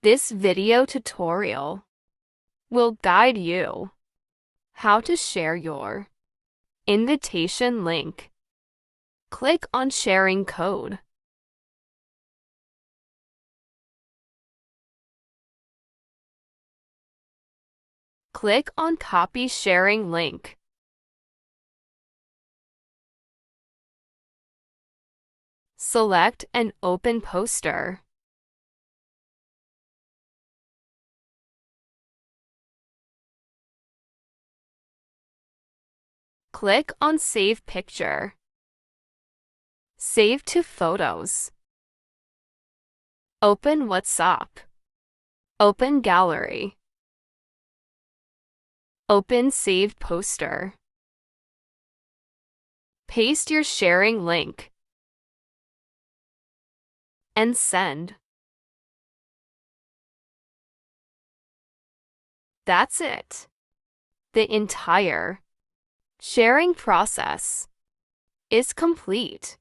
This video tutorial will guide you how to share your invitation link. Click on sharing code. Click on copy sharing link. Select an open poster. Click on Save Picture. Save to Photos. Open WhatsApp. Open Gallery. Open Saved Poster. Paste your sharing link and send. That's it. The entire sharing process is complete.